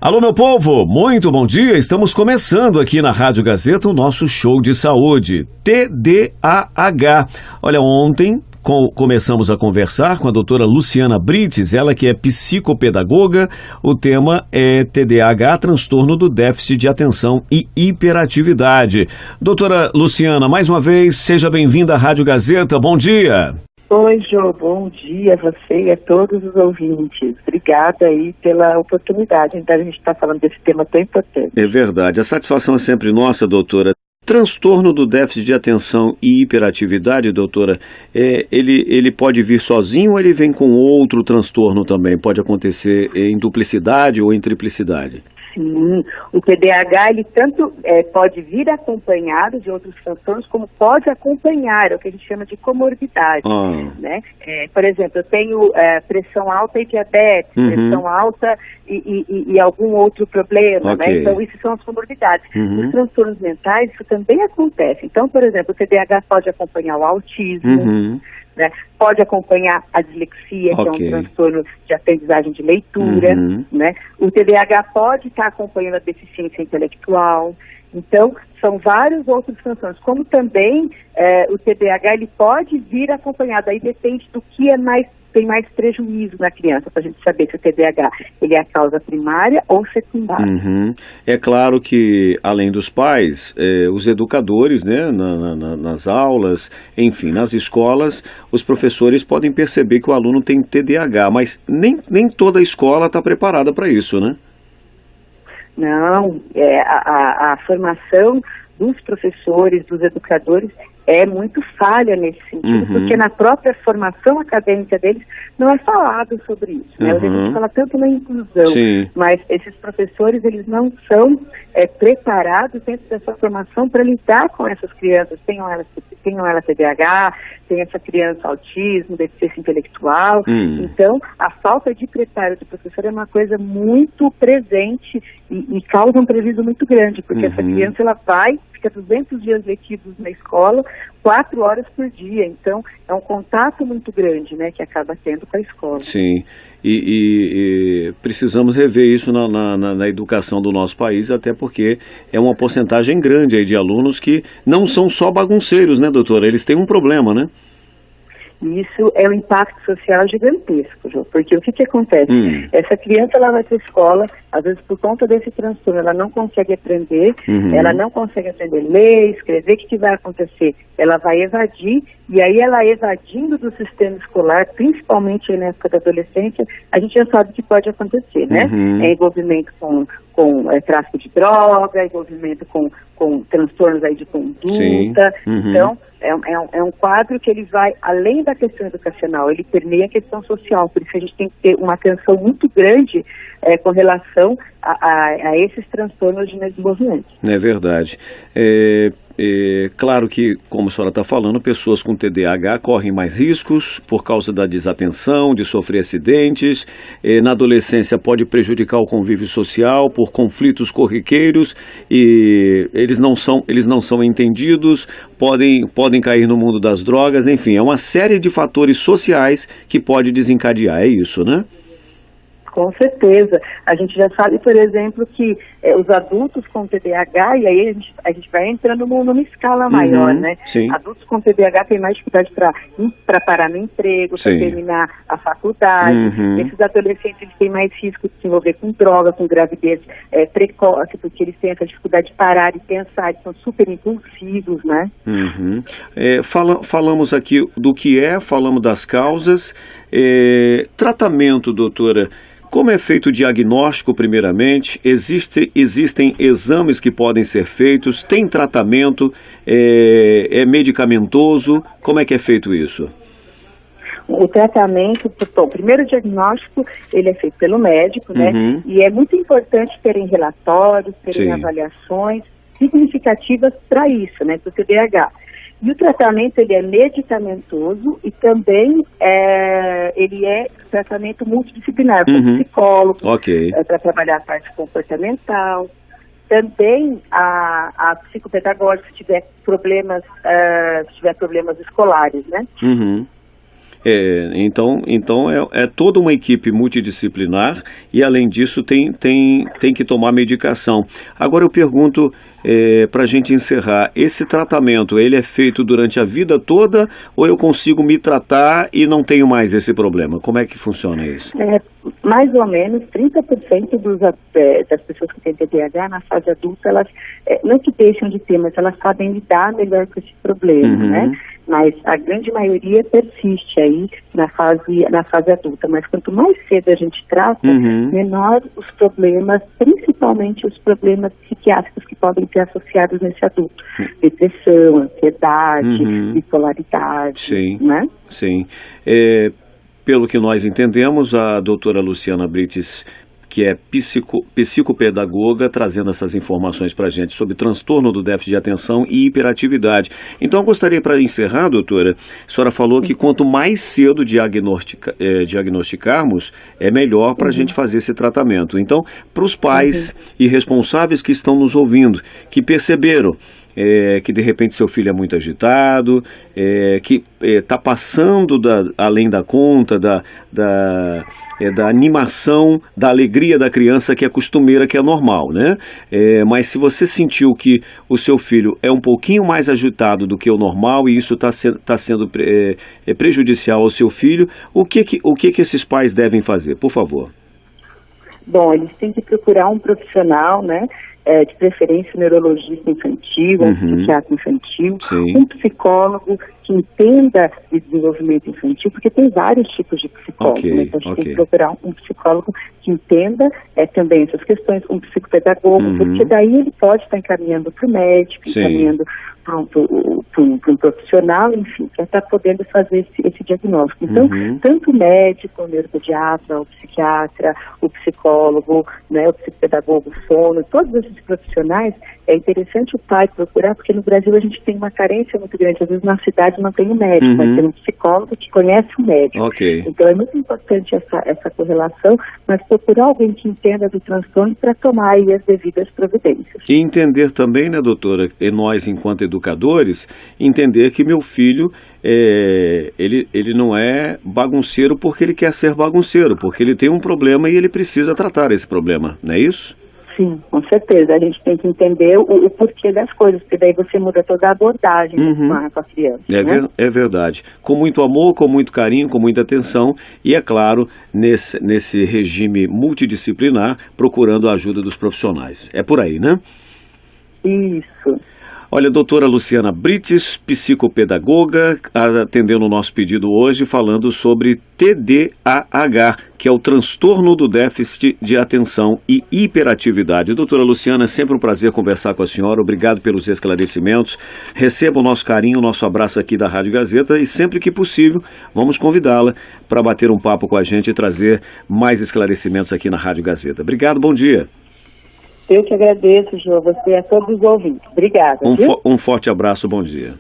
Alô, meu povo, muito bom dia. Estamos começando aqui na Rádio Gazeta o nosso show de saúde, TDAH. Olha, ontem começamos a conversar com a doutora Luciana Brites, ela que é psicopedagoga. O tema é TDAH, transtorno do déficit de atenção e hiperatividade. Doutora Luciana, mais uma vez, seja bem-vinda à Rádio Gazeta. Bom dia. Oi, Jô, bom dia a você e a todos os ouvintes. Obrigada aí pela oportunidade. Então, a gente está falando desse tema tão importante. É verdade. A satisfação é sempre nossa, doutora. Transtorno do déficit de atenção e hiperatividade, doutora, ele pode vir sozinho ou ele vem com outro transtorno também? Pode acontecer em duplicidade ou em triplicidade? Sim, o TDAH ele tanto pode vir acompanhado de outros transtornos, como pode acompanhar, é o que a gente chama de comorbidade, né? Por exemplo, eu tenho pressão alta e diabetes, pressão alta e algum outro problema, né? Então, isso são as comorbidades. Os transtornos mentais, isso também acontece. Então, por exemplo, o TDAH pode acompanhar o autismo, né? Pode acompanhar a dislexia, que é um transtorno de aprendizagem de leitura, né? O TDAH pode estar acompanhando a deficiência intelectual. Então, são vários outros transtornos. Como também o TDAH ele pode vir acompanhado, aí depende do que tem mais prejuízo na criança, para a gente saber se o TDAH ele é a causa primária ou secundária. É claro que, além dos pais, os educadores, né, nas aulas, enfim, nas escolas, os professores podem perceber que o aluno tem TDAH, mas nem toda a escola está preparada para isso, né? Não, a formação dos professores, dos educadores, é muito falha nesse sentido, porque na própria formação acadêmica deles não é falado sobre isso, né? A gente fala tanto na inclusão, mas esses professores, eles não são preparados dentro dessa formação para lidar com essas crianças, tenham elas TDAH, tem essa criança autismo, deficiência intelectual. Então, a falta de preparo do professor é uma coisa muito presente e causa um prejuízo muito grande, porque essa criança, ela fica 200 dias letivos na escola, 4 horas por dia. Então, é um contato muito grande, né, que acaba tendo com a escola. Sim, e precisamos rever isso na educação do nosso país, até porque é uma porcentagem grande aí de alunos que não são só bagunceiros, né, doutora? Eles têm um problema, né? Isso é um impacto social gigantesco, João, porque o que acontece? Essa criança, ela vai para a escola, às vezes por conta desse transtorno, ela não consegue aprender, ela não consegue aprender a ler, escrever. O que vai acontecer? Ela vai evadir, e aí ela evadindo do sistema escolar, principalmente na época da adolescência, a gente já sabe que pode acontecer, né? Envolvimento com tráfico de droga, envolvimento com transtornos aí de conduta. Então, é um quadro que ele vai além da questão educacional, ele permeia a questão social, por isso a gente tem que ter uma atenção muito grande com relação a esses transtornos de desenvolvimento. É verdade. Claro que, como a senhora está falando, pessoas com TDAH correm mais riscos por causa da desatenção, de sofrer acidentes. Na adolescência pode prejudicar o convívio social por conflitos corriqueiros e eles não são entendidos, podem cair no mundo das drogas, enfim, é uma série de fatores sociais que pode desencadear, é isso, né? Com certeza. A gente já sabe, por exemplo, que os adultos com TDAH, e aí a gente vai entrando numa escala maior, né? Adultos com TDAH têm mais dificuldade para parar no emprego, para terminar a faculdade. Esses adolescentes, eles têm mais risco de se envolver com droga, com gravidez precoce, porque eles têm essa dificuldade de parar e pensar, eles são super impulsivos, né? Falamos aqui do que falamos das causas. Tratamento, doutora. Como é feito o diagnóstico, primeiramente? Existem exames que podem ser feitos? Tem tratamento? É medicamentoso? Como é que é feito isso? O tratamento, bom, primeiro o diagnóstico, ele é feito pelo médico, né? E é muito importante terem relatórios, terem avaliações significativas para isso, né? Para o TDAH. E o tratamento, ele é medicamentoso e também ele é tratamento multidisciplinar, com psicólogo, para trabalhar a parte comportamental. Também a psicopedagógica, se tiver problemas escolares, né? Então é toda uma equipe multidisciplinar e, além disso, tem que tomar medicação. Agora eu pergunto, para a gente encerrar, esse tratamento, ele é feito durante a vida toda ou eu consigo me tratar e não tenho mais esse problema? Como é que funciona isso? Mais ou menos 30% das pessoas que têm TDAH na fase adulta, elas não que deixam de ter, mas elas sabem lidar melhor com esse problema, né? Mas a grande maioria persiste aí na fase adulta. Mas quanto mais cedo a gente trata, menor os problemas, principalmente os problemas psiquiátricos que podem ser associados nesse adulto. Depressão, ansiedade, bipolaridade, Sim. né? Sim. Pelo que nós entendemos, a doutora Luciana Brites, que é psicopedagoga, trazendo essas informações para a gente sobre transtorno do déficit de atenção e hiperatividade. Então, eu gostaria, para encerrar, doutora, a senhora falou que quanto mais cedo diagnosticarmos, é melhor para a gente fazer esse tratamento. Então, para os pais e responsáveis que estão nos ouvindo, que perceberam que de repente seu filho é muito agitado, que está passando além da conta, da animação, da alegria da criança, que é costumeira, que é normal, né? Mas se você sentiu que o seu filho é um pouquinho mais agitado do que o normal e isso está sendo prejudicial ao seu filho, o que esses pais devem fazer? Por favor. Bom, eles têm que procurar um profissional, né? De preferência um neurologista infantil, um psiquiatra infantil, um psicólogo que entenda de desenvolvimento infantil, porque tem vários tipos de psicólogos, né? Então a gente tem que procurar um psicólogo que entenda também essas questões, um psicopedagogo, porque daí ele pode estar encaminhando para o médico, encaminhando para um profissional, enfim, para estar podendo fazer esse diagnóstico. Então, tanto o médico, o neuropediatra, o psiquiatra, o psicólogo, né, o psicopedagogo, o fono, todos esses profissionais, é interessante o pai procurar, porque no Brasil a gente tem uma carência muito grande. Às vezes na cidade não tem um médico, mas tem um psicólogo que conhece o médico. Então é muito importante essa correlação, mas procurar alguém que entenda do transtorno para tomar aí as devidas providências. E entender também, né, doutora, e nós enquanto educadores, entender que meu filho, ele não é bagunceiro porque ele quer ser bagunceiro, porque ele tem um problema e ele precisa tratar esse problema, não é isso? Sim, com certeza. A gente tem que entender o porquê das coisas, porque daí você muda toda a abordagem com a criança. É verdade. Com muito amor, com muito carinho, com muita atenção e, é claro, nesse regime multidisciplinar, procurando a ajuda dos profissionais. É por aí, né? Isso. Olha, doutora Luciana Brites, psicopedagoga, atendendo o nosso pedido hoje, falando sobre TDAH, que é o transtorno do déficit de atenção e hiperatividade. Doutora Luciana, é sempre um prazer conversar com a senhora. Obrigado pelos esclarecimentos. Receba o nosso carinho, o nosso abraço aqui da Rádio Gazeta e sempre que possível, vamos convidá-la para bater um papo com a gente e trazer mais esclarecimentos aqui na Rádio Gazeta. Obrigado, bom dia. Eu que agradeço, João, você e a todos os ouvintes. Obrigada. Um forte abraço, bom dia.